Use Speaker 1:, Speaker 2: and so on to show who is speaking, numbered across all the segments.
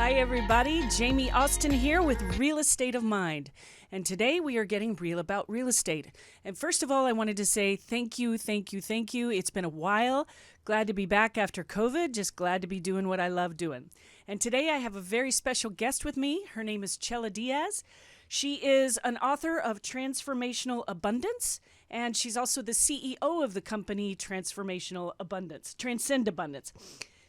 Speaker 1: Hi, everybody. Jamie Austin here with Real Estate of Mind. And today we are getting real about real estate. And first of all, I wanted to say thank you. It's been a while. Glad to be back after COVID. Just glad to be doing what I love doing. And today I have a very special guest with me. Her name is Chella Diaz. She is an author of Transformational Abundance, and she's also the CEO of the company Transcend Abundance.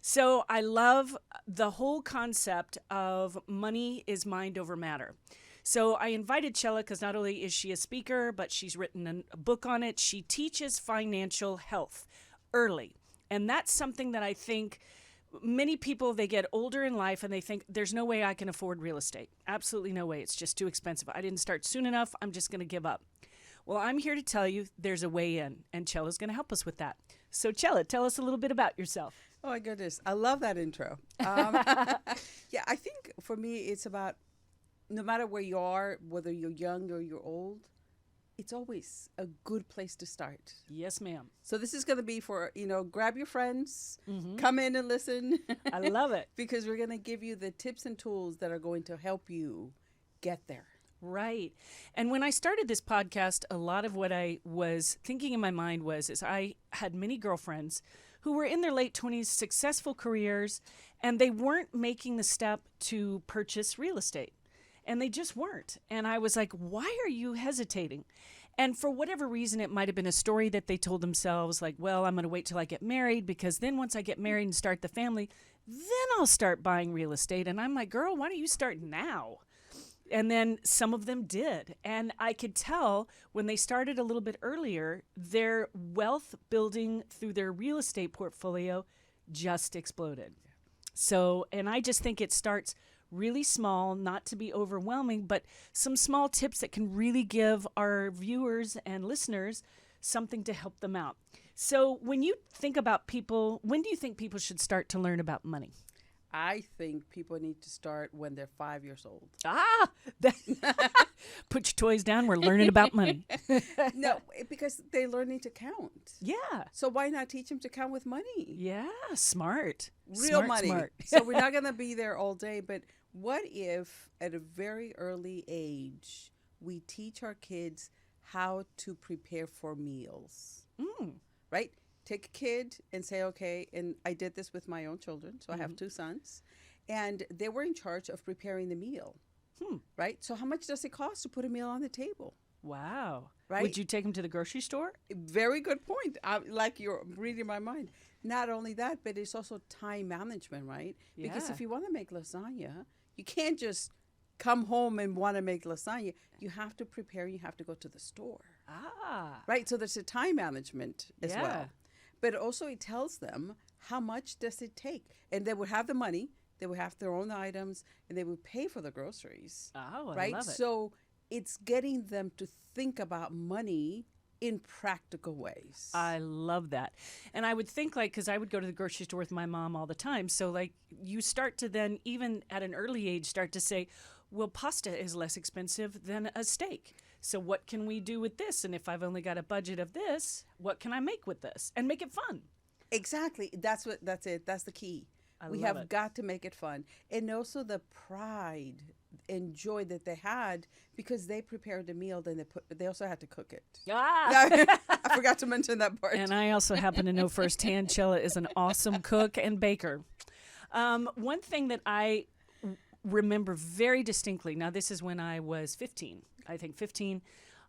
Speaker 1: So I love the whole concept of money is mind over matter. So I invited Chella because not only is she a speaker, but she's written a book on it. She teaches financial health early. And that's something that I think many people, they get older in life and they think there's no way I can afford real estate. Absolutely no way. It's just too expensive. I didn't start soon enough. I'm just going to give up. Well, I'm here to tell you there's a way in, and Chella's going to help us with that. So Chella, tell us a little bit about yourself.
Speaker 2: Oh my goodness. I love that intro. Yeah, I think for me, it's about no matter where you are, whether you're young or you're old, it's always a good place to start.
Speaker 1: Yes, ma'am.
Speaker 2: So this is going to be for, grab your friends, come in and listen.
Speaker 1: I love it.
Speaker 2: Because we're going to give you the tips and tools that are going to help you get there.
Speaker 1: Right. And when I started this podcast, a lot of what I was thinking in my mind is I had many girlfriends who were in their late 20s, successful careers, and they weren't making the step to purchase real estate. And they just weren't. And I was like, why are you hesitating? And for whatever reason, it might have been a story that they told themselves, like, well, I'm going to wait till I get married, because then once I get married and start the family, then I'll start buying real estate. And I'm like, girl, why don't you start now? And then some of them did. And I could tell when they started a little bit earlier, their wealth building through their real estate portfolio just exploded. So, and I just think it starts really small, not to be overwhelming, but some small tips that can really give our viewers and listeners something to help them out. So when you think about people, when do you think people should start to learn about money?
Speaker 2: I think people need to start when they're 5 years old.
Speaker 1: Put your toys down. We're learning about money.
Speaker 2: No, because they're learning to count.
Speaker 1: Yeah.
Speaker 2: So why not teach them to count with money?
Speaker 1: Yeah, smart.
Speaker 2: Real money.
Speaker 1: Smart.
Speaker 2: So we're not going to be there all day, but what if at a very early age we teach our kids how to prepare for meals? Right? Take a kid and say, okay, and I did this with my own children. So I have two sons, and they were in charge of preparing the meal. Right? So how much does it cost to put a meal on the table?
Speaker 1: Wow.
Speaker 2: Right?
Speaker 1: Would you take them to the grocery store?
Speaker 2: Very good point. Like you're reading my mind. Not only that, but it's also time management, right? Because
Speaker 1: Yeah.
Speaker 2: if you want to make lasagna, you can't just come home and want to make lasagna. You have to prepare. You have to go to the store. Right? So there's a time management as well. But also it tells them how much does it take. And they would have the money. They would have their own items, and they would pay for the groceries.
Speaker 1: Oh,
Speaker 2: right?
Speaker 1: I love it.
Speaker 2: So it's getting them to think about money in practical ways.
Speaker 1: I love that. And I would think, like, because I would go to the grocery store with my mom all the time. So, like, you start to then, even at an early age, start to say, well, pasta is less expensive than a steak. So what can we do with this? And if I've only got a budget of this, what can I make with this? And make it fun.
Speaker 2: Exactly. That's it. That's the key. We
Speaker 1: love
Speaker 2: have
Speaker 1: it.
Speaker 2: got to make it fun. And also the pride and joy that they had because they prepared the meal, then they also had to cook it. I forgot to mention that part.
Speaker 1: And I also happen to know firsthand Chella is an awesome cook and baker. One thing that I remember very distinctly, now this is when I was 15, I think 15.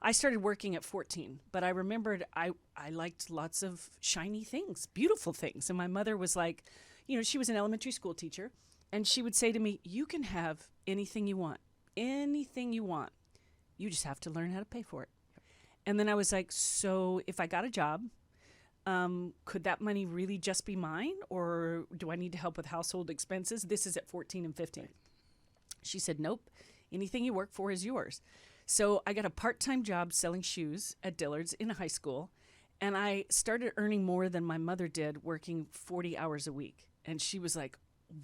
Speaker 1: I started working at 14, but I remembered I liked lots of shiny things, beautiful things. And my mother was like, she was an elementary school teacher, and she would say to me, you can have anything you want. Anything you want. You just have to learn how to pay for it. And then I was like, so if I got a job, could that money really just be mine? Or do I need to help with household expenses? This is at 14 and 15. Right. She said, nope. Anything you work for is yours. So I got a part-time job selling shoes at Dillard's in high school. And I started earning more than my mother did working 40 hours a week. And she was like,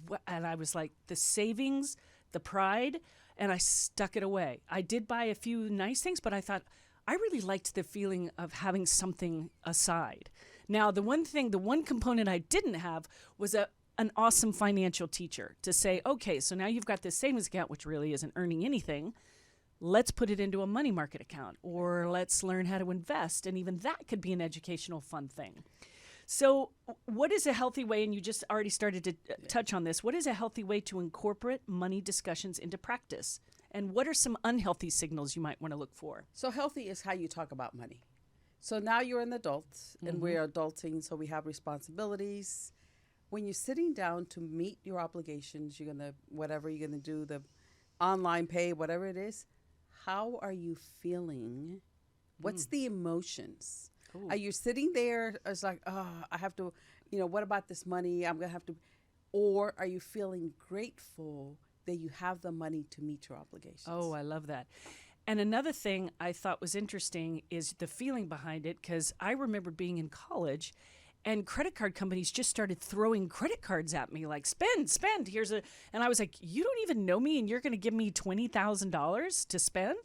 Speaker 1: what? And I was like, the savings, the pride, and I stuck it away. I did buy a few nice things, but I thought, I really liked the feeling of having something aside. Now, the one component I didn't have was an awesome financial teacher to say, okay, so now you've got this savings account, which really isn't earning anything. Let's put it into a money market account, or let's learn how to invest. And even that could be an educational, fun thing. So what is a healthy way, and you just already started to touch on this, what is a healthy way to incorporate money discussions into practice? And what are some unhealthy signals you might want to look for?
Speaker 2: So healthy is how you talk about money. So now you're an adult, and we're adulting, so we have responsibilities. When you're sitting down to meet your obligations, whatever you're going to do, the online pay, whatever it is, how are you feeling? What's the emotions?
Speaker 1: Ooh.
Speaker 2: Are you sitting there as like, oh, I have to, what about this money? I'm going to have to, or are you feeling grateful that you have the money to meet your obligations?
Speaker 1: Oh, I love that. And another thing I thought was interesting is the feeling behind it, because I remember being in college and credit card companies just started throwing credit cards at me like, spend, and I was like, you don't even know me and you're going to give me $20,000 to spend?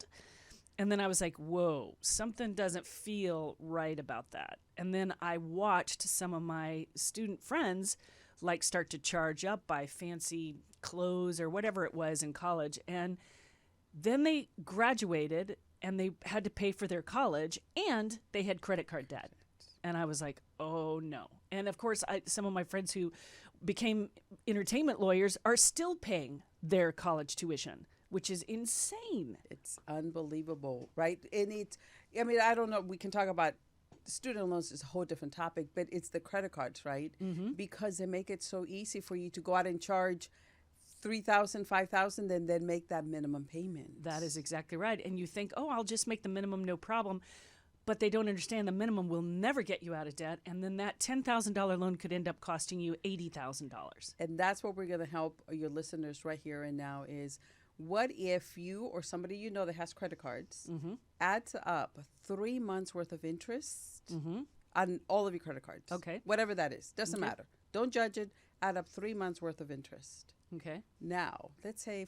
Speaker 1: And then I was like, whoa, something doesn't feel right about that. And then I watched some of my student friends like start to charge up, buy fancy clothes or whatever it was in college. And then they graduated and they had to pay for their college and they had credit card debt. And I was like, oh no. And of course, some of my friends who became entertainment lawyers are still paying their college tuition, which is insane.
Speaker 2: It's unbelievable, right? And I don't know, we can talk about student loans is a whole different topic, but it's the credit cards, right? Because they make it so easy for you to go out and charge $3,000, $5,000, and then make that minimum payment.
Speaker 1: That is exactly right. And you think, oh, I'll just make the minimum, no problem. But they don't understand the minimum will never get you out of debt. And then that $10,000 loan could end up costing you $80,000.
Speaker 2: And that's what we're going to help your listeners right here and now is, what if you or somebody you know that has credit cards adds up 3 months worth of interest on all of your credit cards?
Speaker 1: Okay.
Speaker 2: Whatever that is. Doesn't matter. Don't judge it. Add up 3 months worth of interest.
Speaker 1: Okay.
Speaker 2: Now, let's say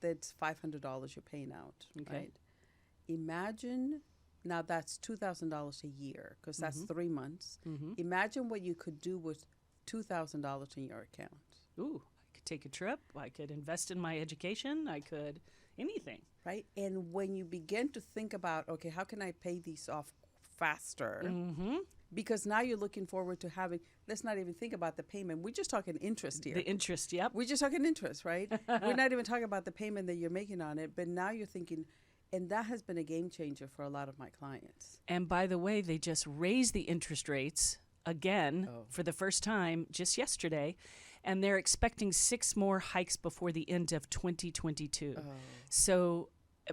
Speaker 2: that's $500 you're paying out.
Speaker 1: Okay.
Speaker 2: Right? Imagine, now that's $2,000 a year because that's 3 months. Imagine what you could do with $2,000 in your account.
Speaker 1: Ooh, I could take a trip. I could invest in my education. I could anything.
Speaker 2: Right? And when you begin to think about, okay, how can I pay these off faster? Because now you're looking forward to having, let's not even think about the payment. We're just talking interest here.
Speaker 1: The interest, yep.
Speaker 2: We're just talking interest, right? We're not even talking about the payment that you're making on it, but now you're thinking, and that has been a game changer for a lot of my clients.
Speaker 1: And by the way, they just raised the interest rates again for the first time just yesterday, and they're expecting 6 more hikes before the end of 2022. So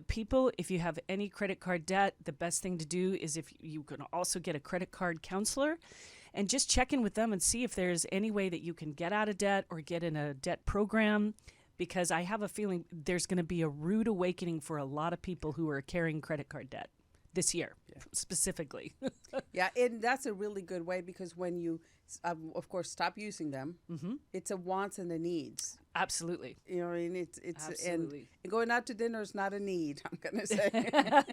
Speaker 1: people, if you have any credit card debt, the best thing to do is if you can also get a credit card counselor and just check in with them and see if there's any way that you can get out of debt or get in a debt program, because I have a feeling there's going to be a rude awakening for a lot of people who are carrying credit card debt this year, specifically.
Speaker 2: Yeah, and that's a really good way, because when you, of course, stop using them, it's a wants and a needs.
Speaker 1: Absolutely.
Speaker 2: You know what I mean? It's
Speaker 1: Absolutely.
Speaker 2: and going out to dinner is not a need, I'm going to say.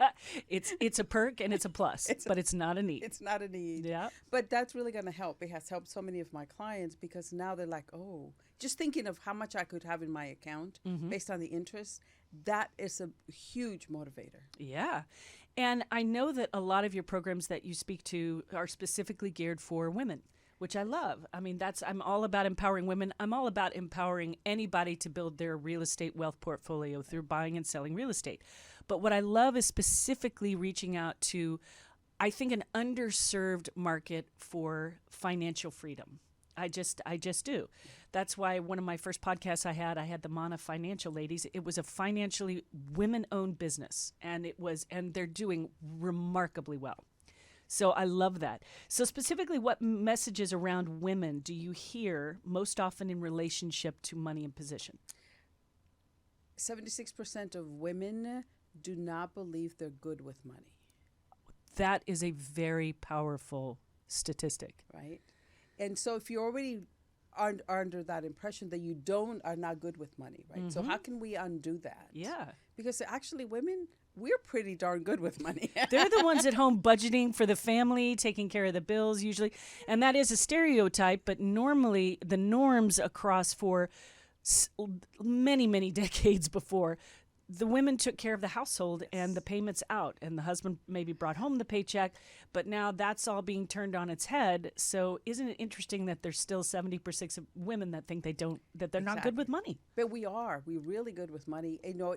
Speaker 1: It's a perk and it's a plus, but it's not a need.
Speaker 2: It's not a need.
Speaker 1: Yeah.
Speaker 2: But that's really going to help. It has helped so many of my clients, because now they're like, oh, just thinking of how much I could have in my account based on the interest, that is a huge motivator.
Speaker 1: Yeah. And I know that a lot of your programs that you speak to are specifically geared for women, which I love. I mean, I'm all about empowering women. I'm all about empowering anybody to build their real estate wealth portfolio through buying and selling real estate. But what I love is specifically reaching out to, I think, an underserved market for financial freedom. I just do. That's why one of my first podcasts I had the Mana Financial Ladies. It was a financially women-owned business, and they're doing remarkably well. So I love that. So specifically, what messages around women do you hear most often in relationship to money and position?
Speaker 2: 76% of women do not believe they're good with money.
Speaker 1: That is a very powerful statistic.
Speaker 2: Right? And so if you already are under that impression that you are not good with money, right? So how can we undo that?
Speaker 1: Yeah.
Speaker 2: Because actually women we're pretty darn good with money.
Speaker 1: They're the ones at home budgeting for the family, taking care of the bills usually. And that is a stereotype, but normally the norms across for many, many decades before, the women took care of the household and the payments out, and the husband maybe brought home the paycheck, but now that's all being turned on its head. So isn't it interesting that there's still 70% of women that think that they're not good with money?
Speaker 2: But we're really good with money. You know,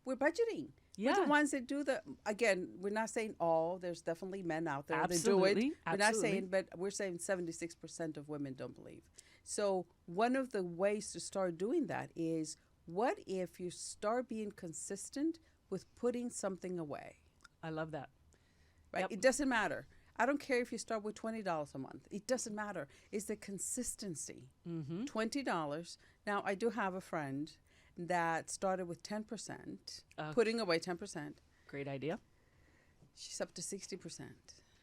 Speaker 2: we're budgeting.
Speaker 1: Yeah.
Speaker 2: We're the ones that do again, we're not saying all, there's definitely men out there
Speaker 1: Absolutely.
Speaker 2: that do it. We're not
Speaker 1: Absolutely.
Speaker 2: saying, but we're saying 76% of women don't believe. So one of the ways to start doing that is, what if you start being consistent with putting something away?
Speaker 1: I love that.
Speaker 2: Right?
Speaker 1: Yep.
Speaker 2: It doesn't matter. I don't care if you start with $20 a month. It doesn't matter. It's the consistency.
Speaker 1: Mm-hmm.
Speaker 2: $20. Now, I do have a friend that started with 10%,
Speaker 1: Okay.
Speaker 2: putting away 10%.
Speaker 1: Great idea.
Speaker 2: She's up to 60%.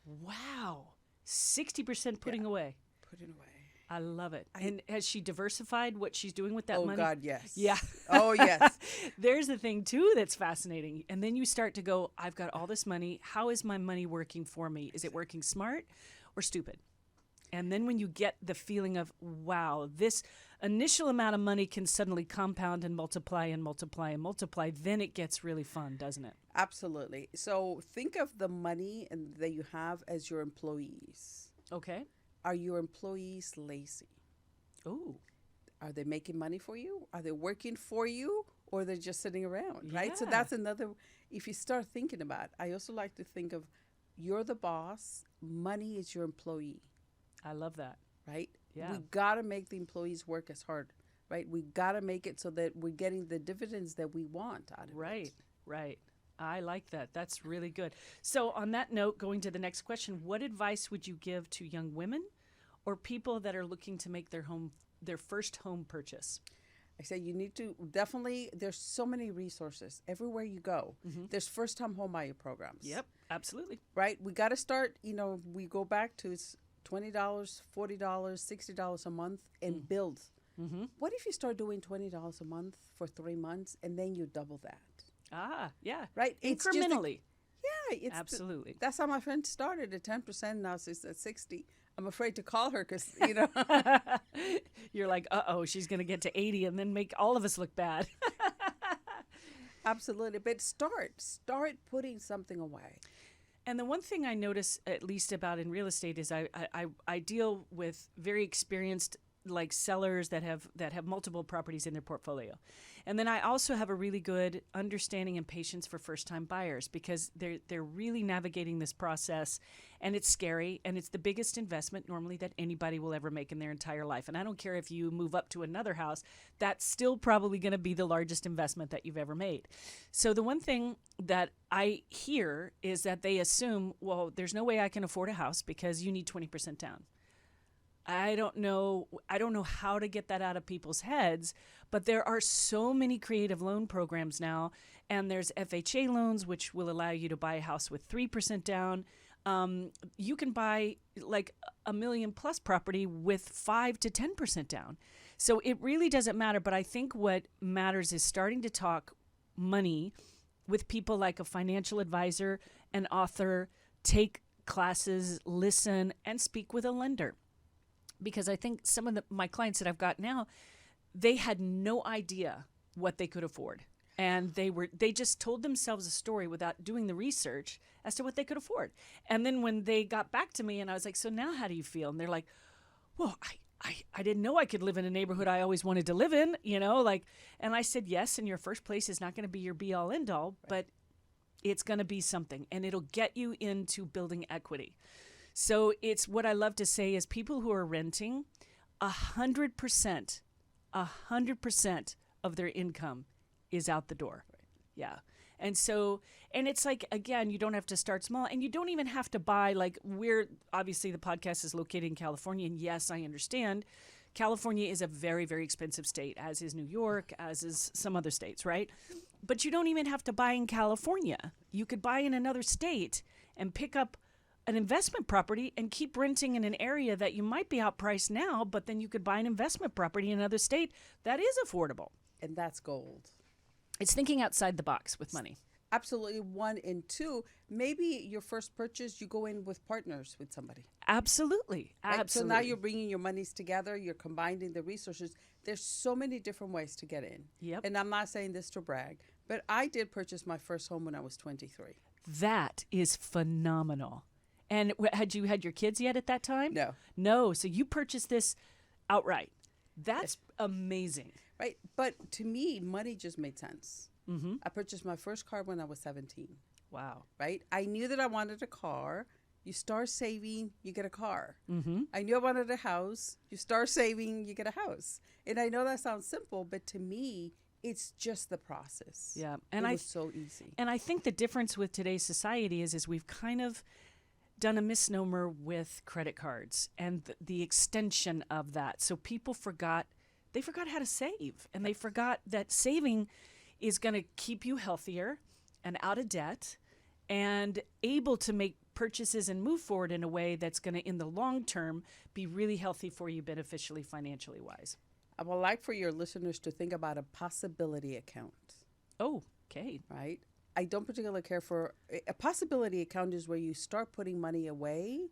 Speaker 1: Wow. 60% putting away.
Speaker 2: Putting away.
Speaker 1: I love it. And has she diversified what she's doing with that money?
Speaker 2: Oh, God, yes.
Speaker 1: Yeah.
Speaker 2: Oh, yes.
Speaker 1: There's the thing, too, that's fascinating. And then you start to go, I've got all this money. How is my money working for me? Is it working smart or stupid? And then when you get the feeling of, wow, this initial amount of money can suddenly compound and multiply and multiply and multiply, then it gets really fun, doesn't it?
Speaker 2: Absolutely. So think of the money that you have as your employees.
Speaker 1: Okay.
Speaker 2: Are your employees lazy?
Speaker 1: Oh.
Speaker 2: Are they making money for you? Are they working for you? Or they're just sitting around, right? So
Speaker 1: Yeah.
Speaker 2: that's another, if you start thinking about it, I also like to think of, you're the boss, money is your employee,
Speaker 1: I love that.
Speaker 2: right?
Speaker 1: Yeah.
Speaker 2: We got to make the employees work as hard, right? We got to make it so that we're getting the dividends that we want out of it.
Speaker 1: Right, right. I like that. That's really good. So on that note, going to the next question, what advice would you give to young women or people that are looking to make their first home purchase?
Speaker 2: I say you need to definitely, there's so many resources everywhere you go.
Speaker 1: Mm-hmm.
Speaker 2: There's first-time home buyer programs.
Speaker 1: Yep, absolutely.
Speaker 2: Right? We got to start, we go back to it's $20, $40, $60 a month and build.
Speaker 1: Mm-hmm.
Speaker 2: What if you start doing $20 a month for 3 months and then you double that?
Speaker 1: Ah, yeah.
Speaker 2: Right? It's just
Speaker 1: Incrementally.
Speaker 2: it's
Speaker 1: Absolutely.
Speaker 2: that's how my friend started at 10%. Now she's at 60. I'm afraid to call her because,
Speaker 1: You're like, uh-oh, she's going to get to 80 and then make all of us look bad.
Speaker 2: Absolutely. But start putting something away.
Speaker 1: And the one thing I notice, at least about in real estate, is I deal with very experienced like sellers that have multiple properties in their portfolio. And then I also have a really good understanding and patience for first-time buyers because they're really navigating this process, and it's scary, and it's the biggest investment normally that anybody will ever make in their entire life. And I don't care if you move up to another house, that's still probably going to be the largest investment that you've ever made. So the one thing that I hear is that they assume, well, there's no way I can afford a house because you need 20% down. I don't know how to get that out of people's heads, but there are so many creative loan programs now, and there's FHA loans, which will allow you to buy a house with 3% down. You can buy like $1 million plus property with 5 to 10% down. So it really doesn't matter, but I think what matters is starting to talk money with people like a financial advisor, an author, take classes, listen, and speak with a lender. Because I think some of my clients that I've got now, they had no idea what they could afford. And they just told themselves a story without doing the research as to what they could afford. And then when they got back to me and I was like, so now how do you feel? And they're like, well, I didn't know I could live in a neighborhood I always wanted to live in, and I said, yes, and your first place is not going to be your be all end all, but it's going to be something, and it'll get you into building equity. So it's what I love to say is people who are renting, 100% of their income is out the door. Right. Yeah. And so, and it's like, again, you don't have to start small, and you don't even have to buy, obviously the podcast is located in California, and yes, I understand. California is a very, very expensive state, as is New York, as is some other states, right? But you don't even have to buy in California. You could buy in another state and pick up an investment property and keep renting in an area that you might be outpriced now, but then you could buy an investment property in another state that is affordable.
Speaker 2: And that's gold.
Speaker 1: It's thinking outside the box with money.
Speaker 2: Absolutely. One and two, maybe your first purchase, you go in with partners with somebody.
Speaker 1: Absolutely.
Speaker 2: Right?
Speaker 1: Absolutely.
Speaker 2: So now you're bringing your monies together, you're combining the resources. There's so many different ways to get in.
Speaker 1: Yep.
Speaker 2: And I'm not saying this to brag, but I did purchase my first home when I was 23.
Speaker 1: That is phenomenal. And had you had your kids yet at that time?
Speaker 2: No.
Speaker 1: No. So you purchased this outright. That's amazing.
Speaker 2: Right? But to me, money just made sense.
Speaker 1: Mm-hmm.
Speaker 2: I purchased my first car when I was 17.
Speaker 1: Wow.
Speaker 2: Right? I knew that I wanted a car. You start saving, you get a car.
Speaker 1: Mm-hmm.
Speaker 2: I knew I wanted a house. You start saving, you get a house. And I know that sounds simple, but to me, it's just the process.
Speaker 1: Yeah.
Speaker 2: And it was so easy.
Speaker 1: And I think the difference with today's society is we've kind of done a misnomer with credit cards and the extension of that. So people forgot how to save, and they forgot that saving is going to keep you healthier and out of debt and able to make purchases and move forward in a way that's going to, in the long term, be really healthy for you beneficially, financially wise.
Speaker 2: I would like for your listeners to think about a possibility account.
Speaker 1: Oh, okay.
Speaker 2: Right? I don't particularly care for a possibility account is where you start putting money away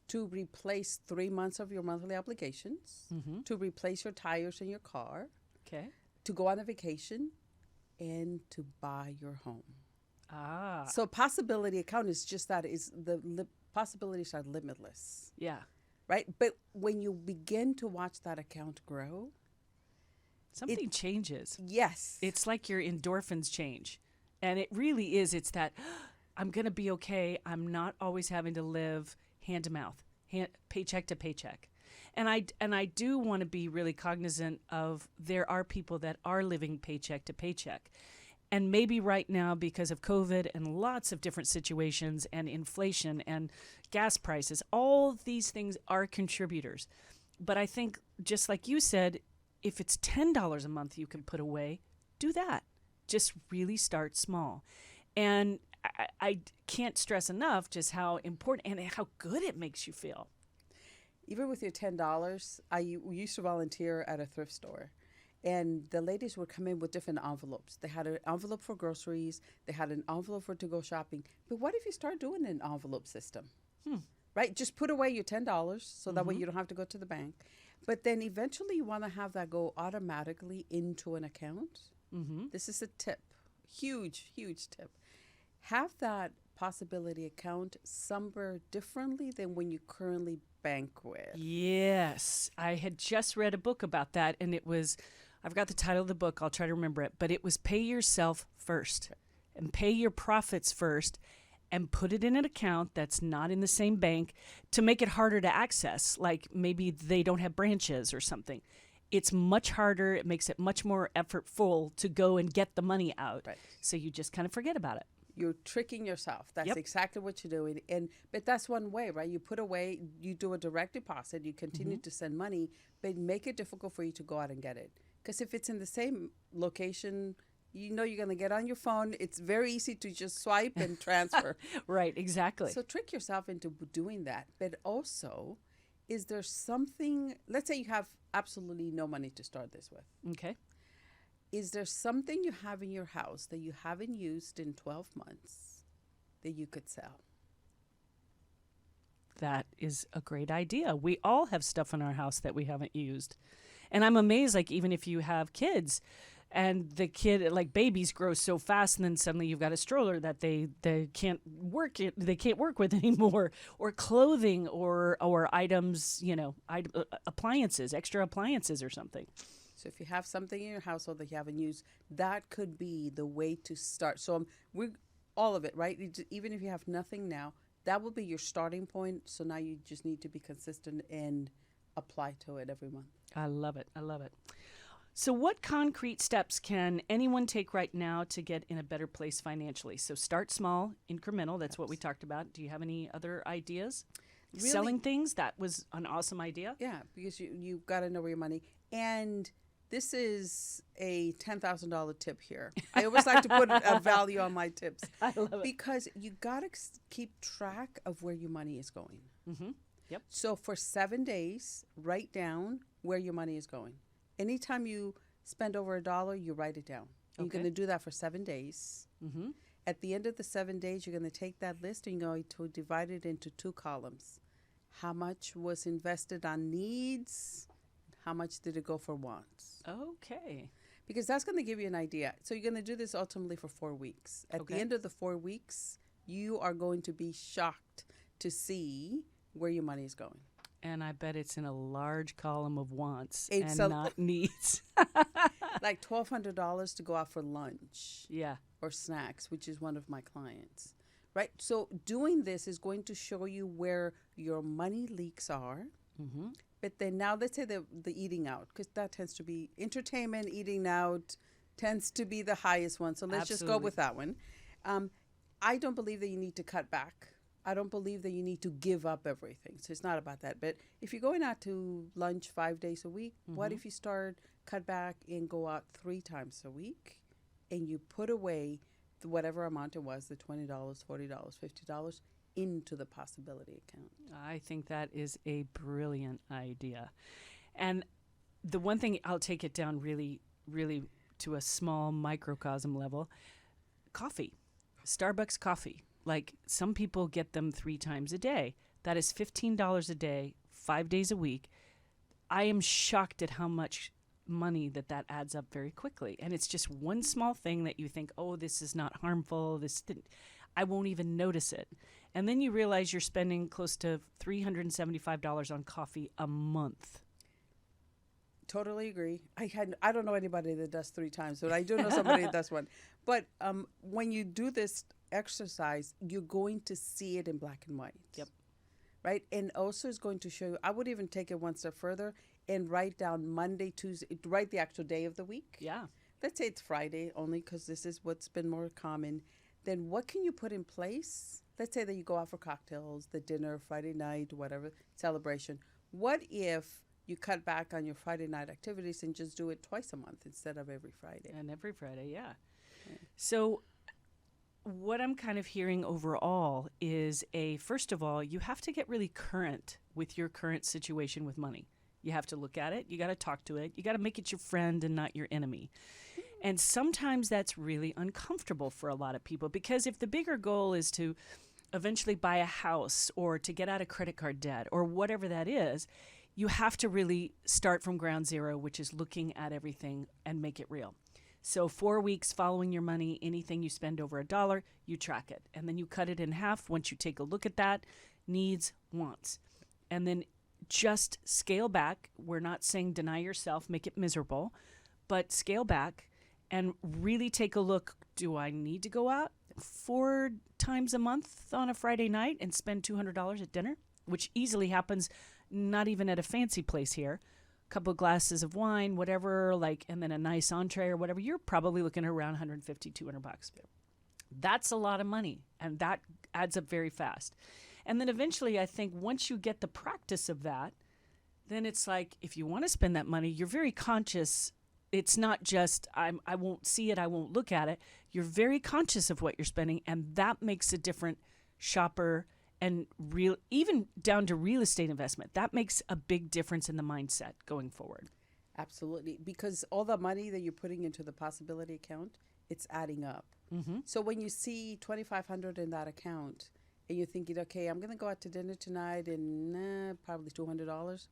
Speaker 2: to replace 3 months of your monthly obligations, to replace your tires in your car,
Speaker 1: Okay.
Speaker 2: to go on a vacation, and to buy your home.
Speaker 1: Ah.
Speaker 2: So possibility account is just that is the possibilities are limitless,
Speaker 1: Yeah.
Speaker 2: right? But when you begin to watch that account grow,
Speaker 1: Something changes.
Speaker 2: yes,
Speaker 1: It's like your endorphins change. And it really is. It's that I'm going to be okay. I'm not always having to live hand to mouth, paycheck to paycheck. And I do want to be really cognizant of there are people that are living paycheck to paycheck. And maybe right now, because of COVID and lots of different situations and inflation and gas prices, all of these things are contributors. But I think, just like you said, if it's $10 a month you can put away, do that. Just really start small. And I can't stress enough just how important and how good it makes you feel.
Speaker 2: even with your $10, I used to volunteer at a thrift store. And the ladies would come in with different envelopes. They had an envelope for groceries. They had an envelope for to go shopping. But what if you start doing an envelope system? Right? Just put away your $10 so that way you don't have to go to the bank. But then eventually you want to have that go automatically into an account. This is a tip. Huge, huge tip. Have that possibility account somewhere differently than when you currently bank with.
Speaker 1: Yes. I had just read a book about that, and it was, I've got the title of the book, I'll try to remember it, but it was Pay Yourself First and pay your profits first and put it in an account that's not in the same bank to make it harder to access, like maybe they don't have branches or something. It's much harder. It makes it much more effortful to go and get the money out.
Speaker 2: Right.
Speaker 1: So you just kind of forget about it.
Speaker 2: You're tricking yourself. That's
Speaker 1: Yep.
Speaker 2: exactly what you're doing. But that's one way, right? You put away, you do a direct deposit, you continue to send money, but make it difficult for you to go out and get it. Because if it's in the same location, you know you're going to get on your phone. It's very easy to just swipe and transfer.
Speaker 1: Right, exactly.
Speaker 2: So trick yourself into doing that. But also, is there something, let's say you have absolutely no money to start this with.
Speaker 1: Okay.
Speaker 2: Is there something you have in your house that you haven't used in 12 months that you could sell?
Speaker 1: That is a great idea. We all have stuff in our house that we haven't used. And I'm amazed, like, even if you have kids and the kid, like, babies grow so fast and then suddenly you've got a stroller that they can't work with anymore, or clothing or items, appliances, extra appliances or something.
Speaker 2: So if you have something in your household that you haven't used, that could be the way to start. So we're all of it, right? Even if you have nothing now, that will be your starting point. So now you just need to be consistent and apply to it every month.
Speaker 1: I love it. I love it. So what concrete steps can anyone take right now to get in a better place financially? So start small, incremental. That's what we talked about. Do you have any other ideas?
Speaker 2: Really?
Speaker 1: Selling things? That was an awesome idea.
Speaker 2: Yeah, because you've got to know where your money. And this is a $10,000 tip here. I always like to put a value on my tips.
Speaker 1: I love it.
Speaker 2: Because you got to keep track of where your money is going.
Speaker 1: Mm-hmm. Yep.
Speaker 2: So for 7 days, write down where your money is going. Anytime you spend over $1, you write it down. You're
Speaker 1: Okay.
Speaker 2: going to do that for 7 days.
Speaker 1: Mm-hmm.
Speaker 2: At the end of the 7 days, you're going to take that list and you're going to divide it into 2 columns. How much was invested on needs? How much did it go for wants?
Speaker 1: Okay.
Speaker 2: Because that's going to give you an idea. So you're going to do this ultimately for 4 weeks. At the end of the 4 weeks, you are going to be shocked to see where your money is going.
Speaker 1: And I bet it's in a large column of wants
Speaker 2: It's
Speaker 1: and not needs.
Speaker 2: Like $1,200 to go out for lunch.
Speaker 1: Yeah.
Speaker 2: Or snacks, which is one of my clients. Right? So doing this is going to show you where your money leaks are.
Speaker 1: Mm-hmm.
Speaker 2: But then now let's say the eating out, because that tends to be entertainment, eating out tends to be the highest one. So let's just go with that one. I don't believe that you need to cut back. I don't believe that you need to give up everything. So it's not about that. But if you're going out to lunch 5 days a week, what if you cut back and go out 3 times a week and you put away whatever amount it was, the $20, $40, $50, into the possibility account?
Speaker 1: I think that is a brilliant idea. And the one thing, I'll take it down really, really to a small microcosm level, coffee, Starbucks coffee. Like, some people get them 3 times a day. That is $15 a day, 5 days a week. I am shocked at how much money that adds up very quickly. And it's just one small thing that you think, oh, this is not harmful. I won't even notice it. And then you realize you're spending close to $375 on coffee a month.
Speaker 2: Totally agree. I don't know anybody that does 3 times, but I do know somebody that does one. But when you do this exercise, you're going to see it in black and white.
Speaker 1: Yep.
Speaker 2: Right? And also it's going to show you, I would even take it one step further and write down Monday, Tuesday, write the actual day of the week.
Speaker 1: Yeah.
Speaker 2: Let's say it's Friday only because this is what's been more common. Then what can you put in place? Let's say that you go out for cocktails, the dinner, Friday night, whatever, celebration. What if you cut back on your Friday night activities and just do it twice a month instead of every Friday?
Speaker 1: And every Friday, yeah. So what I'm kind of hearing overall is first of all, you have to get really current with your current situation with money. You have to look at it. You got to talk to it. You got to make it your friend and not your enemy. And sometimes that's really uncomfortable for a lot of people, because if the bigger goal is to eventually buy a house or to get out of credit card debt or whatever that is, you have to really start from ground zero, which is looking at everything and make it real. So 4 weeks following your money, anything you spend over $1, you track it. And then you cut it in half once you take a look at that, needs, wants. And then just scale back. We're not saying deny yourself, make it miserable, but scale back and really take a look. Do I need to go out 4 times a month on a Friday night and spend $200 at dinner, which easily happens, not even at a fancy place here. Couple of glasses of wine, whatever, and then a nice entree or whatever, you're probably looking around $150, $200. That's a lot of money, and that adds up very fast. And then eventually, I think once you get the practice of that, then it's like, if you want to spend that money, you're very conscious. It's not just, I won't see it, I won't look at it. You're very conscious of what you're spending, and that makes a different shopper. And even down to real estate investment, that makes a big difference in the mindset going forward.
Speaker 2: Absolutely. Because all the money that you're putting into the possibility account, it's adding up. Mm-hmm. So when you see $2,500 in that account and you're thinking, okay, I'm going to go out to dinner tonight and probably $200,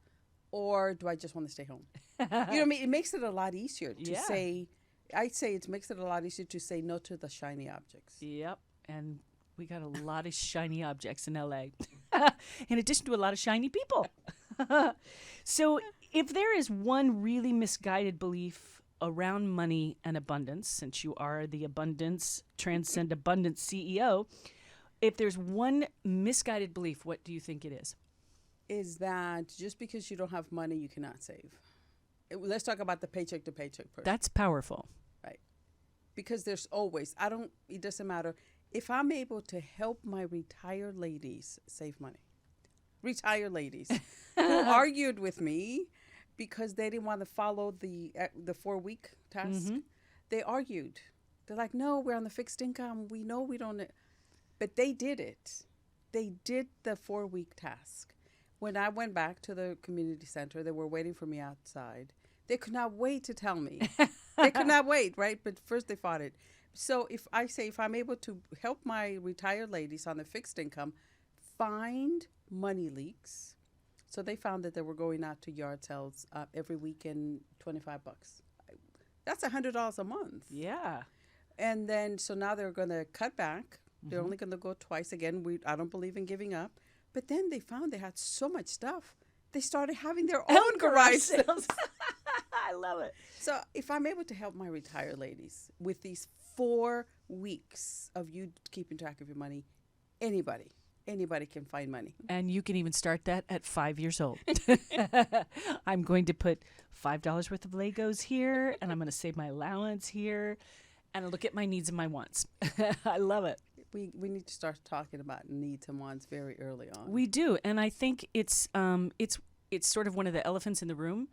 Speaker 2: or do I just want to stay home? You know what I mean? It makes it a lot easier to say, it makes it a lot easier to say no to the shiny objects.
Speaker 1: Yep. And we got a lot of shiny objects in LA, in addition to a lot of shiny people. So if there is one really misguided belief around money and abundance, since you are the Transcend Abundance CEO, if there's one misguided belief, what do you think it is?
Speaker 2: Is that just because you don't have money, you cannot save. Let's talk about the paycheck to paycheck person.
Speaker 1: That's powerful.
Speaker 2: Right. Because there's always, it doesn't matter. If I'm able to help my retired ladies save money, retired ladies who argued with me because they didn't want to follow the 4-week task, they argued. They're like, no, we're on the fixed income. We know we don't. But they did it. They did the 4-week task. When I went back to the community center, they were waiting for me outside. They could not wait to tell me. They could not wait, right? But first they fought it. So if I say if I'm able to help my retired ladies on a fixed income find money leaks, so they found that they were going out to yard sales every weekend, $25. That's $100 a month.
Speaker 1: Yeah.
Speaker 2: And then so now they're going to cut back. They're only going to go twice again. I don't believe in giving up. But then they found they had so much stuff. They started having their own garage sales.
Speaker 1: I love it.
Speaker 2: So if I'm able to help my retired ladies with these 4 weeks of you keeping track of your money, anybody can find money.
Speaker 1: And you can even start that at 5 years old. I'm going to put $5 worth of Legos here, and I'm going to save my allowance here, and look at my needs and my wants. I love it.
Speaker 2: We need to start talking about needs and wants very early on.
Speaker 1: We do, and I think it's sort of one of the elephants in the room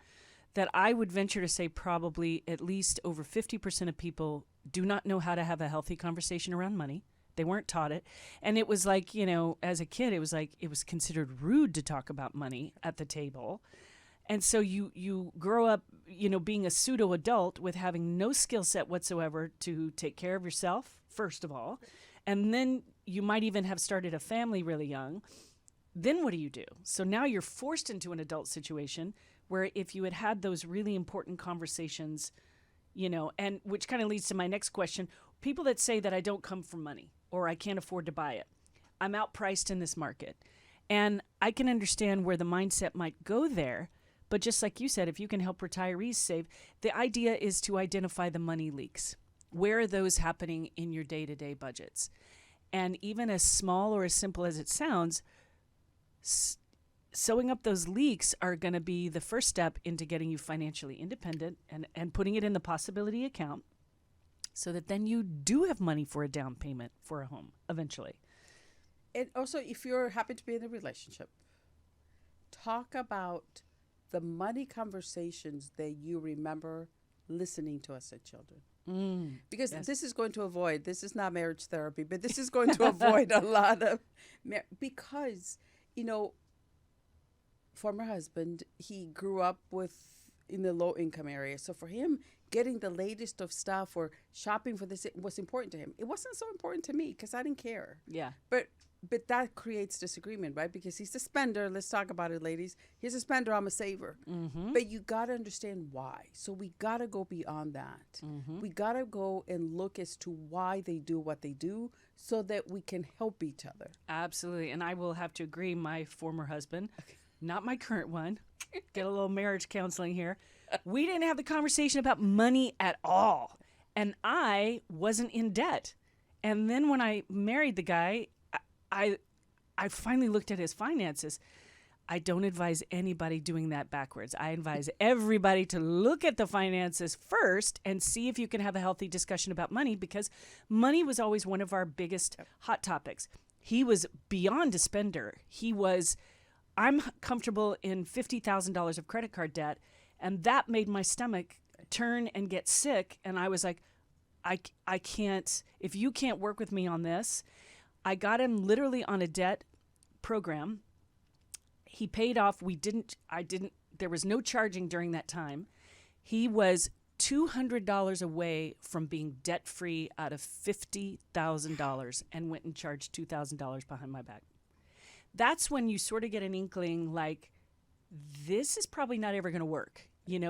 Speaker 1: that I would venture to say probably at least over 50% of people do not know how to have a healthy conversation around money. They weren't taught it. And it was like, as a kid, it was considered rude to talk about money at the table. And so you grow up, being a pseudo adult with having no skill set whatsoever to take care of yourself, first of all. And then you might even have started a family really young. Then what do? So now you're forced into an adult situation where if you had those really important conversations, and which kind of leads to my next question, people that say that I don't come from money or I can't afford to buy it, I'm outpriced in this market. And I can understand where the mindset might go there. But just like you said, if you can help retirees save, the idea is to identify the money leaks. Where are those happening in your day-to-day budgets? And even as small or as simple as it sounds, sewing up those leaks are going to be the first step into getting you financially independent and putting it in the possibility account so that then you do have money for a down payment for a home eventually.
Speaker 2: And also, if you're happy to be in a relationship, talk about the money conversations that you remember listening to us as children. Because this is going to avoid, this is not marriage therapy, but this is going to avoid a lot of, because, former husband, he grew up in the low income area. So for him, getting the latest of stuff or shopping for this was important to him. It wasn't so important to me because I didn't care.
Speaker 1: Yeah.
Speaker 2: But that creates disagreement, right? Because he's a spender. Let's talk about it, ladies. He's a spender. I'm a saver. Mm-hmm. But you got to understand why. So we got to go beyond that. Mm-hmm. We got to go and look as to why they do what they do so that we can help each other.
Speaker 1: Absolutely. And I will have to agree, my former husband, not my current one, get a little marriage counseling here. We didn't have the conversation about money at all. And I wasn't in debt. And then when I married the guy, I finally looked at his finances. I don't advise anybody doing that backwards. I advise everybody to look at the finances first and see if you can have a healthy discussion about money, because money was always one of our biggest hot topics. He was beyond a spender. I'm comfortable in $50,000 of credit card debt, and that made my stomach turn and get sick. And I was like, I can't, if you can't work with me on this. I got him literally on a debt program. He paid off. There was no charging during that time. He was $200 away from being debt-free out of $50,000 and went and charged $2,000 behind my back. That's when you sort of get an inkling like, this is probably not ever going to work,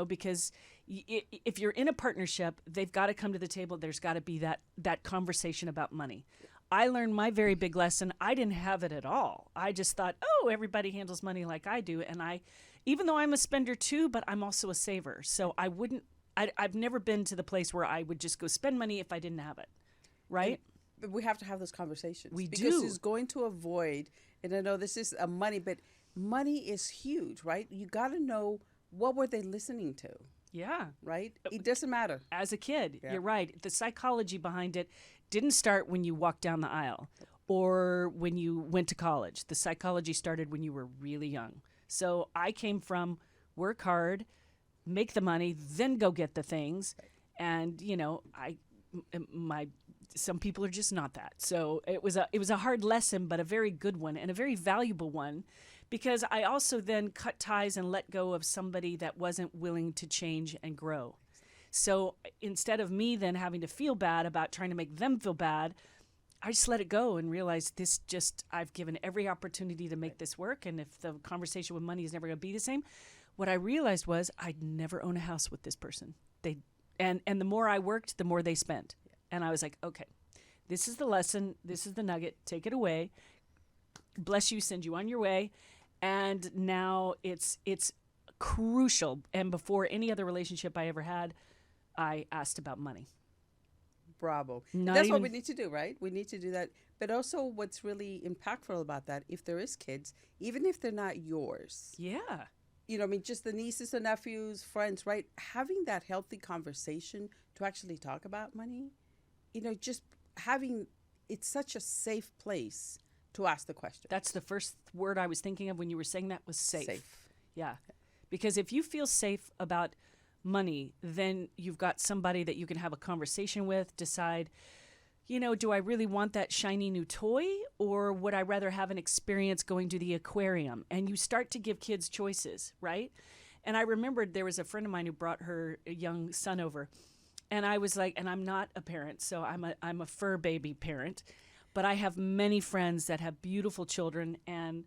Speaker 1: because if you're in a partnership, they've got to come to the table. There's got to be that conversation about money. I learned my very big lesson. I didn't have it at all. I just thought, everybody handles money like I do. And even though I'm a spender too, but I'm also a saver. So I've never been to the place where I would just go spend money if I didn't have it. Right?
Speaker 2: But we have to have those conversations.
Speaker 1: Because
Speaker 2: do. It's going to avoid, and I know this is a money, but money is huge, right? You got to know, what were they listening to?
Speaker 1: Yeah.
Speaker 2: Right? It doesn't matter.
Speaker 1: As a kid, You're right. The psychology behind it didn't start when you walked down the aisle or when you went to college. The psychology started when you were really young. So I came from work hard, make the money, then go get the things. And, some people are just not that. So it was a hard lesson, but a very good one and a very valuable one, because I also then cut ties and let go of somebody that wasn't willing to change and grow. So instead of me then having to feel bad about trying to make them feel bad, I just let it go and realized I've given every opportunity to make this work. And if the conversation with money is never going to be the same, what I realized was I'd never own a house with this person. And the more I worked, the more they spent. And I was like, okay, this is the lesson. This is the nugget. Take it away. Bless you, send you on your way. And now it's crucial. And before any other relationship I ever had, I asked about money.
Speaker 2: Bravo.
Speaker 1: Not
Speaker 2: That's
Speaker 1: even-
Speaker 2: what we need to do, right? We need to do that. But also what's really impactful about that, if there is kids, even if they're not yours,
Speaker 1: Yeah.
Speaker 2: just the nieces and nephews, friends, right? Having that healthy conversation to actually talk about money, just having, it's such a safe place to ask the question.
Speaker 1: That's the first word I was thinking of when you were saying that was safe.
Speaker 2: Safe.
Speaker 1: Yeah. Because if you feel safe about money, then you've got somebody that you can have a conversation with, decide, do I really want that shiny new toy, or would I rather have an experience going to the aquarium? And you start to give kids choices, right? And I remembered there was a friend of mine who brought her young son over. And I was like, and I'm not a parent, so I'm a fur baby parent, but I have many friends that have beautiful children, and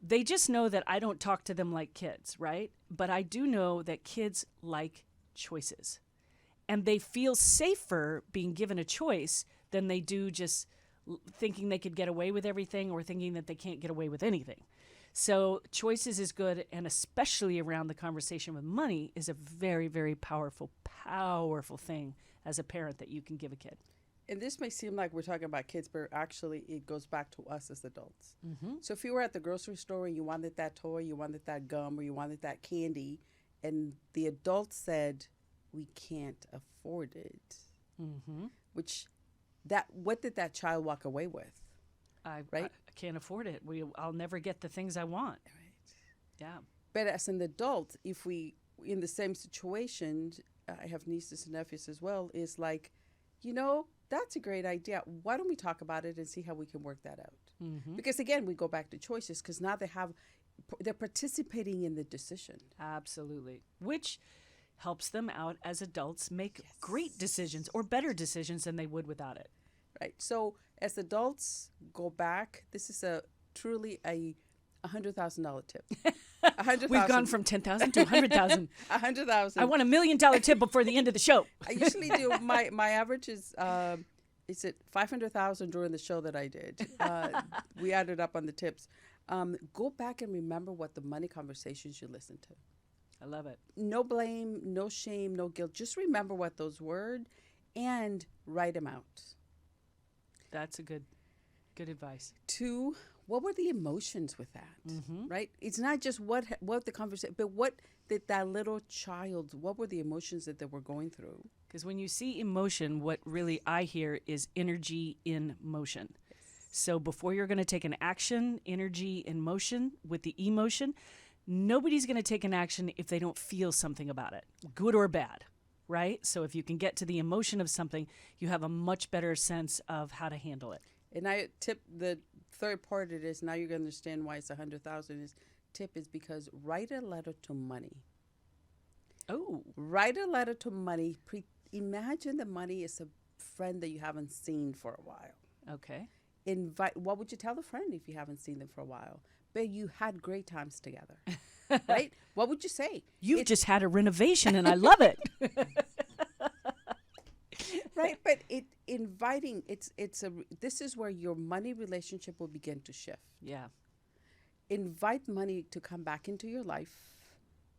Speaker 1: they just know that I don't talk to them like kids, right? But I do know that kids like choices. And they feel safer being given a choice than they do just thinking they could get away with everything or thinking that they can't get away with anything. So choices is good, and especially around the conversation with money is a very, very powerful thing as a parent that you can give a kid.
Speaker 2: And this may seem like we're talking about kids, but actually it goes back to us as adults.
Speaker 1: Mm-hmm.
Speaker 2: So if you were at the grocery store and you wanted that toy, you wanted that gum, or you wanted that candy, and the adult said, we can't afford it,
Speaker 1: Mm-hmm.
Speaker 2: what did that child walk away with?
Speaker 1: I
Speaker 2: Right?
Speaker 1: I can't afford it. I'll never get the things I want.
Speaker 2: Right.
Speaker 1: Yeah.
Speaker 2: But as an adult, if we, in the same situation, I have nieces and nephews as well, is like, that's a great idea. Why don't we talk about it and see how we can work that out?
Speaker 1: Mm-hmm.
Speaker 2: Because again, we go back to choices, because now they're participating in the decision.
Speaker 1: Absolutely. Which helps them out as adults make
Speaker 2: Yes.
Speaker 1: great decisions or better decisions than they would without it.
Speaker 2: Right. So as adults, go back. This is truly a $100,000 tip.
Speaker 1: We've gone from 10,000 to 100,000.
Speaker 2: 100,000.
Speaker 1: I want $1 million tip before the end of the show.
Speaker 2: I usually do. My average is it 500,000 during the show that I did. We added up on the tips. Go back and remember what the money conversations you listened to.
Speaker 1: I love it.
Speaker 2: No blame, no shame, no guilt. Just remember what those were and write them out.
Speaker 1: That's a good advice.
Speaker 2: 2, what were the emotions with that?
Speaker 1: Mm-hmm.
Speaker 2: Right? It's not just what the conversation, but what did that little child, what were the emotions that they were going through?
Speaker 1: Because when you see emotion, what really I hear is energy in motion. So before you're going to take an action, energy in motion with the emotion, nobody's going to take an action if they don't feel something about it, good or bad, right? So if you can get to the emotion of something, you have a much better sense of how to handle it.
Speaker 2: And I tip the third part of this, now you're going to understand why it's 100,000 is because write a letter to money.
Speaker 1: Oh.
Speaker 2: Write a letter to money. Imagine the money is a friend that you haven't seen for a while.
Speaker 1: Okay.
Speaker 2: What would you tell a friend if you haven't seen them for a while? But you had great times together, right? What would you say?
Speaker 1: You've just had a renovation and I love it.
Speaker 2: Right, but this is where your money relationship will begin to shift.
Speaker 1: Yeah.
Speaker 2: Invite money to come back into your life.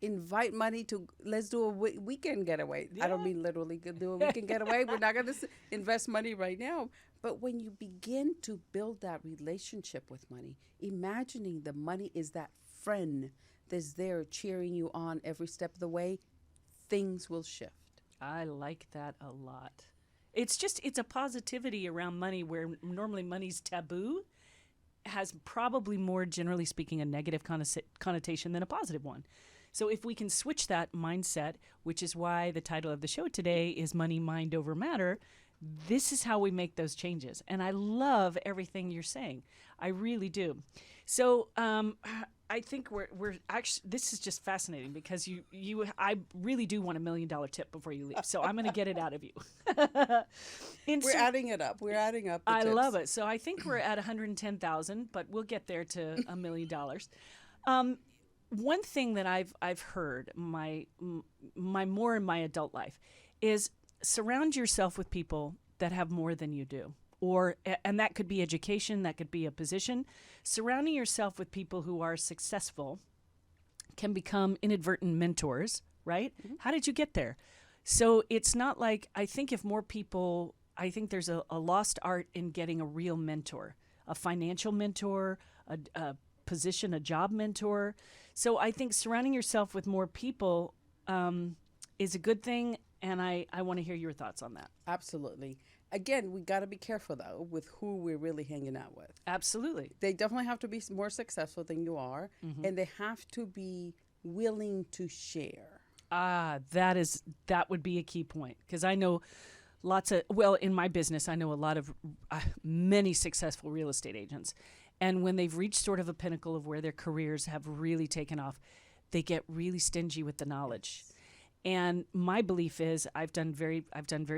Speaker 2: Invite money to, let's do a weekend getaway. I don't mean literally do a weekend getaway. We're not going to invest money right now. But when you begin to build that relationship with money, imagining the money is that friend that's there cheering you on every step of the way, things will shift.
Speaker 1: I like that a lot. It's a positivity around money where normally money's taboo, has probably more, generally speaking, a negative connotation than a positive one. So if we can switch that mindset, which is why the title of the show today is Money, Mind Over Matter, this is how we make those changes. And I love everything you're saying. I really do. So I think we're actually, this is just fascinating because I really do want $1 million tip before you leave. So I'm going to get it out of you.
Speaker 2: We're adding it up. We're adding up the
Speaker 1: I
Speaker 2: tips.
Speaker 1: love it. So I think we're at 110,000, but we'll get there to $1 million. One thing that I've heard my more in my adult life is surround yourself with people that have more than you do. And that could be education, that could be a position. Surrounding yourself with people who are successful can become inadvertent mentors, right? Mm-hmm. How did you get there? So it's not like, I think there's a lost art in getting a real mentor, a financial mentor, a position, a job mentor. So I think surrounding yourself with more people is a good thing. And I want to hear your thoughts on that.
Speaker 2: Absolutely. Again, we got to be careful, though, with who we're really hanging out with.
Speaker 1: Absolutely.
Speaker 2: They definitely have to be more successful than you are, mm-hmm. and they have to be willing to share.
Speaker 1: That would be a key point, because I know in my business, I know a lot of many successful real estate agents. And when they've reached sort of a pinnacle of where their careers have really taken off, they get really stingy with the knowledge. Yes. And my belief is I've done very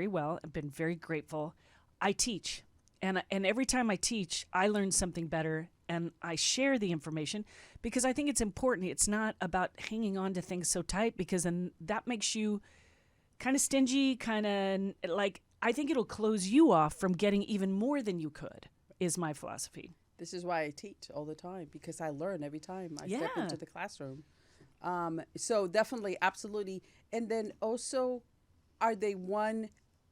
Speaker 1: well. I've been very grateful. I teach, and every time I teach, I learn something better, and I share the information because I think it's important. It's not about hanging on to things so tight, because then that makes you kind of stingy, kind of like, I think it'll close you off from getting even more than you could, is my philosophy.
Speaker 2: This is why I teach all the time, because I learn every time I step into the classroom. So definitely, absolutely. And then also, are they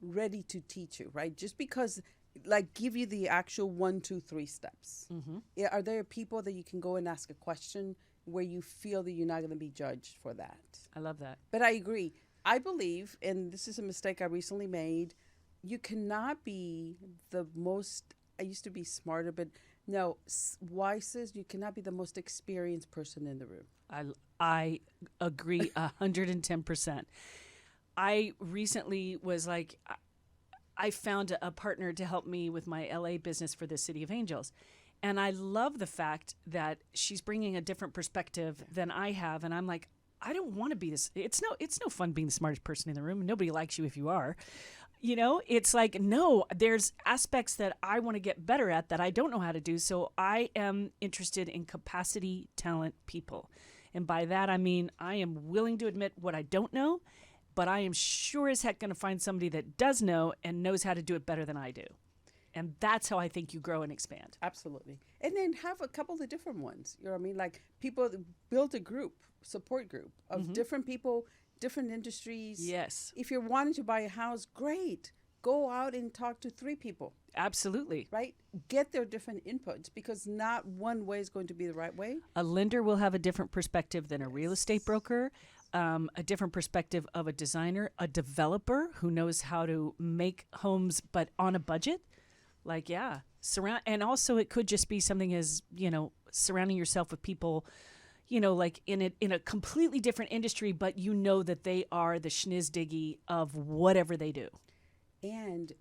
Speaker 2: ready to teach you, right? Just because, like, give you the actual 1, 2, 3 steps. Mm-hmm. Are there people that you can go and ask a question where you feel that you're not going to be judged for that?
Speaker 1: I love that.
Speaker 2: But I agree. I believe, and this is a mistake I recently made, you cannot be the most, I used to be smarter, but no, wisest, you cannot be the most experienced person in the room.
Speaker 1: I agree 110%. I recently was like, I found a partner to help me with my LA business for the City of Angels. And I love the fact that she's bringing a different perspective than I have. And I'm like, I don't want to be this. It's no fun being the smartest person in the room. Nobody likes you if you are. You know, it's like, no, there's aspects that I want to get better at that I don't know how to do. So I am interested in capacity, talent, people. And by that, I mean, I am willing to admit what I don't know, but I am sure as heck going to find somebody that does know and knows how to do it better than I do. And that's how I think you grow and expand.
Speaker 2: Absolutely. And then have a couple of different ones. You know what I mean? Like, people build a support group of mm-hmm. different people, different industries.
Speaker 1: Yes.
Speaker 2: If you're wanting to buy a house, great. Go out and talk to 3 people.
Speaker 1: Absolutely.
Speaker 2: Right? Get their different inputs, because not one way is going to be the right way.
Speaker 1: A lender will have a different perspective than a real estate broker, a different perspective of a designer, a developer who knows how to make homes but on a budget. Like, yeah. And also it could just be something as, surrounding yourself with people, like in a completely different industry, but you know that they are the schnizzdiggy of whatever they do.
Speaker 2: And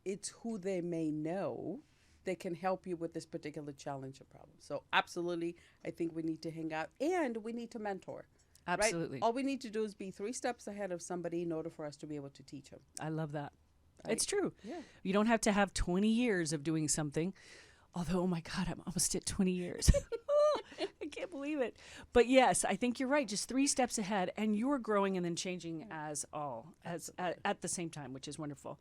Speaker 2: it's who they may know that can help you with this particular challenge or problem. So absolutely, I think we need to hang out, and we need to mentor.
Speaker 1: Absolutely.
Speaker 2: Right? All we need to do is be 3 steps ahead of somebody in order for us to be able to teach them.
Speaker 1: I love that. It's true. Yeah. You don't have to have 20 years of doing something. Although, oh my God, I'm almost at 20 years. I can't believe it. But yes, I think you're right. Just 3 steps ahead, and you're growing and then changing at the same time, which is wonderful.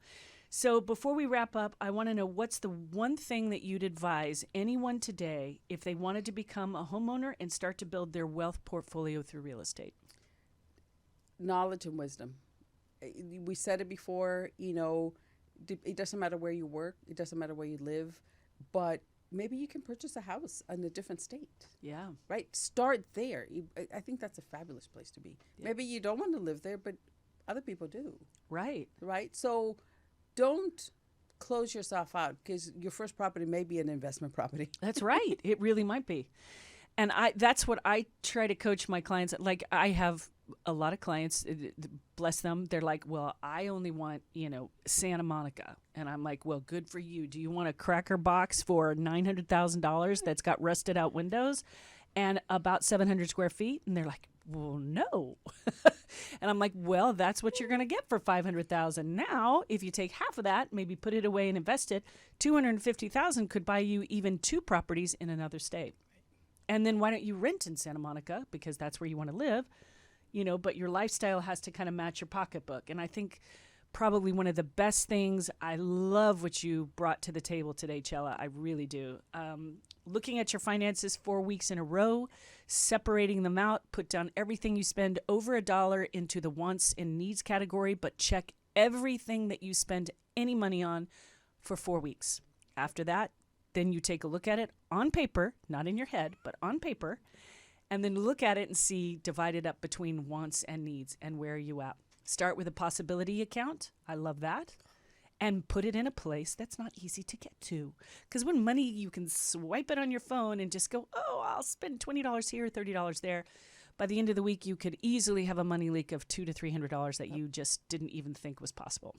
Speaker 1: So before we wrap up, I want to know, what's the one thing that you'd advise anyone today if they wanted to become a homeowner and start to build their wealth portfolio through real estate?
Speaker 2: Knowledge and wisdom. We said it before, it doesn't matter where you work. It doesn't matter where you live. But maybe you can purchase a house in a different state. Yeah. Right? Start there. I think that's a fabulous place to be. Yeah. Maybe you don't want to live there, but other people do. Right. Right? So don't close yourself out, because your first property may be an investment property.
Speaker 1: That's right. It really might be. And that's what I try to coach my clients. Like, I have a lot of clients, bless them, they're like, well, I only want, Santa Monica. And I'm like, well, good for you. Do you want a cracker box for $900,000 that's got rusted out windows? and about 700 square feet. And they're like, well, no. And I'm like, well, that's what you're going to get for 500,000. Now, if you take half of that, maybe put it away and invest it, 250,000 could buy you even 2 properties in another state. And then why don't you rent in Santa Monica, because that's where you want to live, but your lifestyle has to kind of match your pocketbook. And I think probably one of the best things, I love what you brought to the table today, Chella. I really do. Looking at your finances 4 weeks in a row, separating them out, put down everything you spend over $1 into the wants and needs category, but check everything that you spend any money on for 4 weeks. After that, then you take a look at it on paper, not in your head, but on paper, and then look at it and see, divide it up between wants and needs and where are you at. Start with a possibility account. I love that. And put it in a place that's not easy to get to. Because when money, you can swipe it on your phone and just go, oh, I'll spend $20 here, $30 there. By the end of the week, you could easily have a money leak of $200 to $300 that you just didn't even think was possible.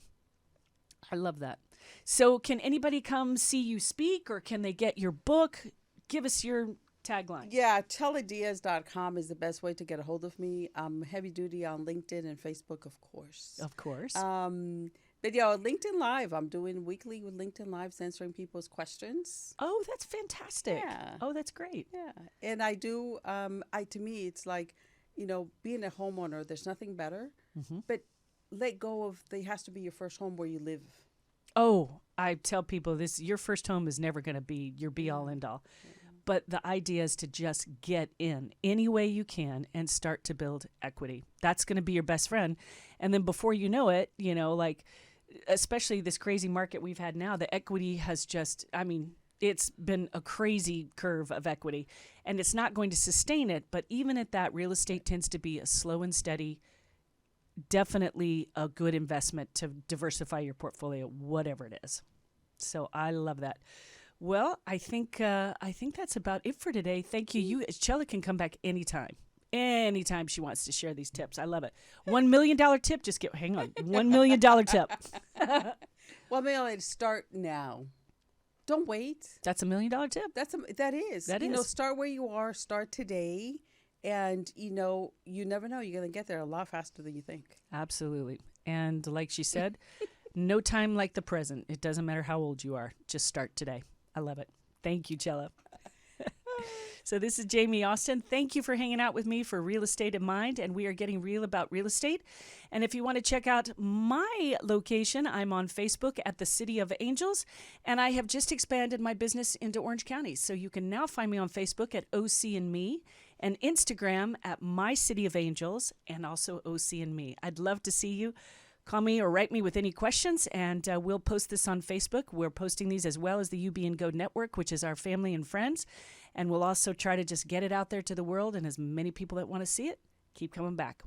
Speaker 1: I love that. So can anybody come see you speak, or can they get your book? Give us your tagline.
Speaker 2: Yeah, ChellaDiaz.com is the best way to get a hold of me. I'm heavy duty on LinkedIn and Facebook, of course.
Speaker 1: Of course.
Speaker 2: But LinkedIn Live. I'm doing weekly with LinkedIn Lives, answering people's questions.
Speaker 1: Oh, that's fantastic.
Speaker 2: Yeah.
Speaker 1: Oh, that's great.
Speaker 2: Yeah. And I do, to me, it's like, being a homeowner, there's nothing better. Mm-hmm. But let go of, there has to be your first home where you live.
Speaker 1: Oh, I tell people your first home is never going to be your be all end all. Yeah. But the idea is to just get in any way you can and start to build equity. That's going to be your best friend. And then before you know it, especially this crazy market we've had now, the equity has just, it's been a crazy curve of equity, and it's not going to sustain it. But even at that, real estate tends to be a slow and steady, definitely a good investment to diversify your portfolio, whatever it is. So I love that. Well, I think that's about it for today. Thank you. Chella can come back anytime she wants to share these tips. I love it. $1 million tip. Hang on. $1 million tip.
Speaker 2: $1 million. Start now. Don't wait.
Speaker 1: That's $1 million tip.
Speaker 2: That is. Start where you are. Start today. And, you never know. You're going to get there a lot faster than you think.
Speaker 1: Absolutely. And like she said, no time like the present. It doesn't matter how old you are. Just start today. I love it. Thank you, Chella. So this is Jamie Austin. Thank you for hanging out with me for Real Estate in Mind, and we are getting real about real estate. And if you want to check out my location, I'm on Facebook at the City of Angels, and I have just expanded my business into Orange County. So you can now find me on Facebook at OC and Me, and Instagram at My City of Angels, and also OC and Me. I'd love to see you. Call me or write me with any questions, and we'll post this on Facebook. We're posting these as well as the UB and Go Network, which is our family and friends. And we'll also try to just get it out there to the world, and as many people that want to see it, keep coming back.